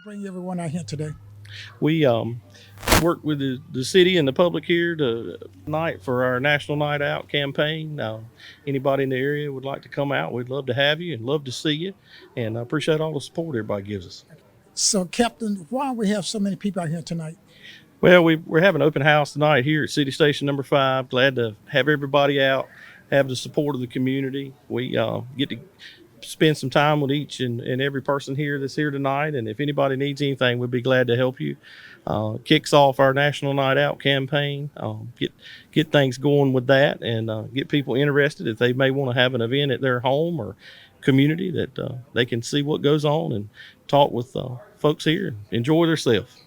bring everyone out here today? We work with the city and the public here tonight for our National Night Out campaign. Anybody in the area would like to come out, we'd love to have you and love to see you. And I appreciate all the support everybody gives us. So, Captain, why we have so many people out here tonight? Well, we're having an open house tonight here at City Station number 5. Glad to have everybody out, have the support of the community. We get to spend some time with each and every person here that's here tonight. And if anybody needs anything, we'd be glad to help you. Kicks off our National Night Out campaign. Get things going with that and get people interested if they may want to have an event at their home or community that they can see what goes on and talk with folks here and enjoy themselves.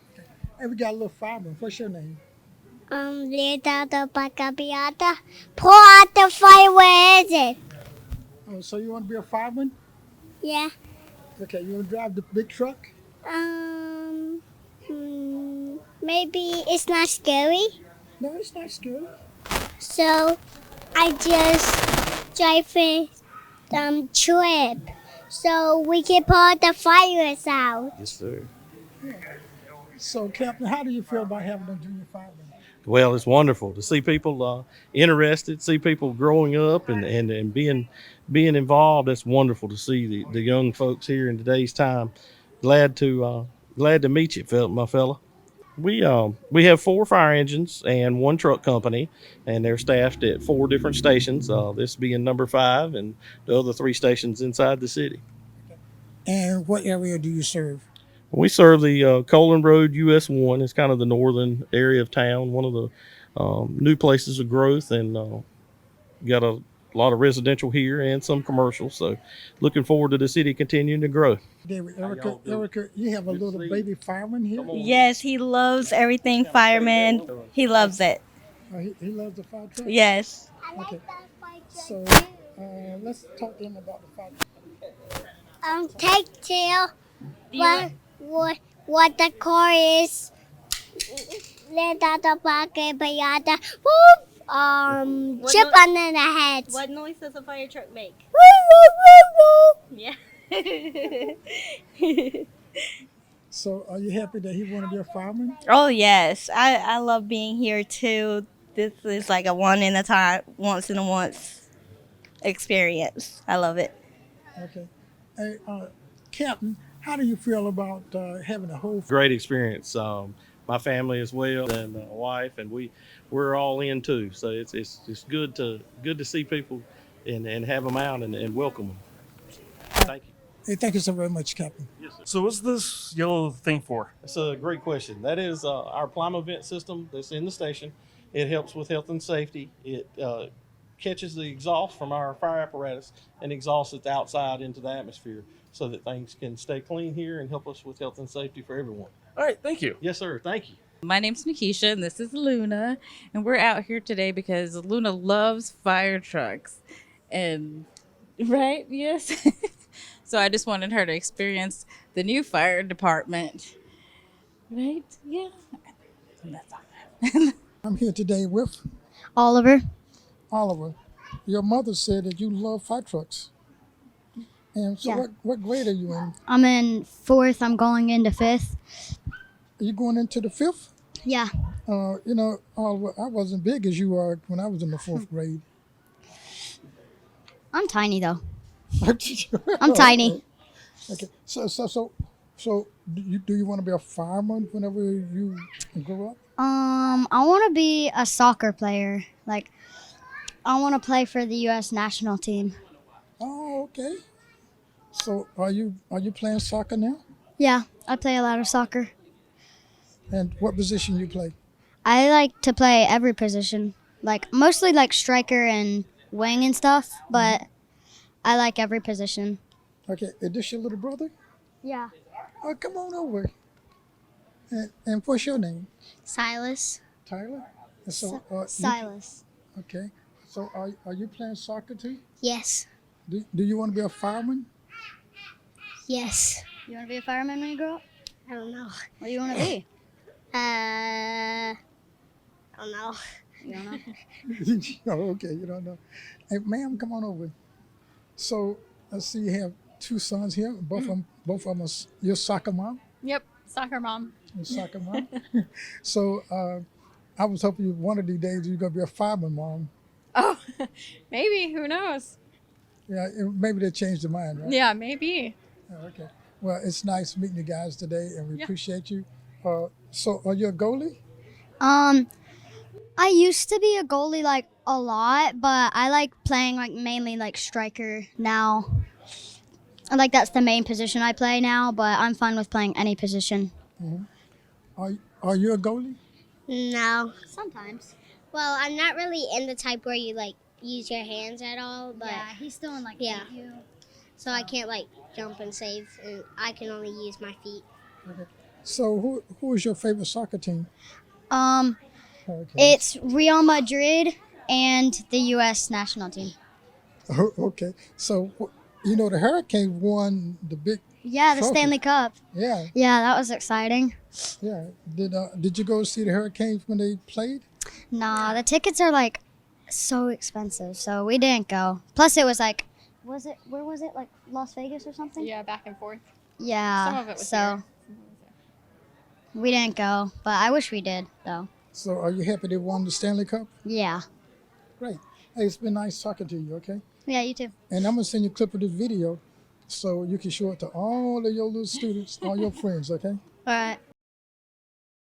Hey, we got a little fireman. What's your name? Later Pacapiata. Pour out the fire, where is it? Oh, so you want to be a fireman? Yeah. Okay, you want to drive the big truck? Maybe it's not scary. No, it's not scary. So I just drive a trip. So we can put the fires out. Yes, sir. So, Captain, how do you feel about having a junior fireman? Well, it's wonderful to see people interested, see people growing up and being involved. It's wonderful to see the young folks here in today's time. Glad to meet you, my fella. We have 4 fire engines and 1 truck company, and they're staffed at 4 different stations. This being number 5, and the other 3 stations inside the city. And what area do you serve? We serve the Colon Road US 1. It's kind of the northern area of town, one of the new places of growth, and got a lot of residential here and some commercial. So looking forward to the city continuing to grow. David, Erica, you have a little baby fireman here? Yes, he loves everything fireman. He loves it. He loves the fire truck? Yes. I like Okay. that fire truck. So let's talk to him about the fire truck. Take till what the car is. Later Pacapiata. Whoop! Chip no- under the head. What noise does a fire truck make? Woo, woo, woo, woo. Yeah. So are you happy that he want to be a fireman? Oh yes, I love being here too. This is like a once in a once experience. I love it. Okay. Hey, Captain, how do you feel about having a whole Great experience. My family as well, and my wife, and we're all in too. So it's good to see people and have them out and welcome them. Thank you. Hey, thank you so very much, Captain. Yes, sir. So what's this yellow thing for? That's a great question. That is our Plima vent system that's in the station. It helps with health and safety. It catches the exhaust from our fire apparatus and exhausts it outside into the atmosphere so that things can stay clean here and help us with health and safety for everyone. All right, thank you. Yes, sir. Thank you. My name's Nikisha, and this is Luna, and we're out here today because Luna loves fire trucks, and right, yes. So I just wanted her to experience the new fire department, right? Yeah. And that's all. I'm here today with Oliver. Oliver. Your mother said that you love fire trucks. And so Yeah. what grade are you in? I'm in 4th. I'm going into 5th. Are you going into the 5th? Yeah. Oliver, I wasn't big as you are when I was in the 4th grade. I'm tiny though. I'm I'm tiny. Okay. So do you want to be a fireman whenever you grow up? I want to be a soccer player. Like, I want to play for the U.S. national team. Oh, okay. So are you playing soccer now? Yeah, I play a lot of soccer. And what position you play? I like to play every position, like mostly like striker and wing and stuff, but I like every position. Okay, is this your little brother? Yeah. Oh, come on over. And what's your name? Silas. Tyler? And so, Silas. okay. So are you playing soccer too? Yes. Do you want to be a fireman? Yes. You want to be a fireman when you grow up? I don't know. What do you want to be? I don't know. You don't know? Oh, okay, you don't know. Hey, ma'am, come on over. So I see you have 2 sons here. Both of them are your soccer mom. Yep, soccer mom. Your soccer mom. So I was hoping one of these days you're gonna be a fireman mom. Oh, maybe. Who knows? Yeah, maybe they changed their mind, right? Yeah, maybe. Oh, okay. Well, it's nice meeting you guys today, and we Yeah. appreciate you. So, are you a goalie? I used to be a goalie like a lot, but I like playing like mainly like striker now. I like that's the main position I play now, but I'm fine with playing any position. Are you a goalie? No. Sometimes. Well, I'm not really in the type where you like use your hands at all, but He's still in like Yeah. you. so I can't like jump and save, and I can only use my feet. Okay. So, who is your favorite soccer team? Okay. It's Real Madrid and the U.S. national team. Okay. So, the Hurricanes won the big. Yeah, the Trophy. Stanley Cup. Yeah, Yeah, that was exciting. yeah. Did you go see the Hurricanes when they played? Nah, the tickets are like so expensive, so we didn't go. Plus, it was like, where was it? Like Las Vegas or something? Yeah, back and forth. Yeah. Some of it was so here. Some of it was there. we didn't go, but I wish we did though. So, are you happy they won the Stanley Cup? Yeah. Great. Hey, it's been nice talking to you. Okay. Yeah, you too. And I'm gonna send you a clip of this video, so you can show it to all of your little students, all your friends. Okay. All right.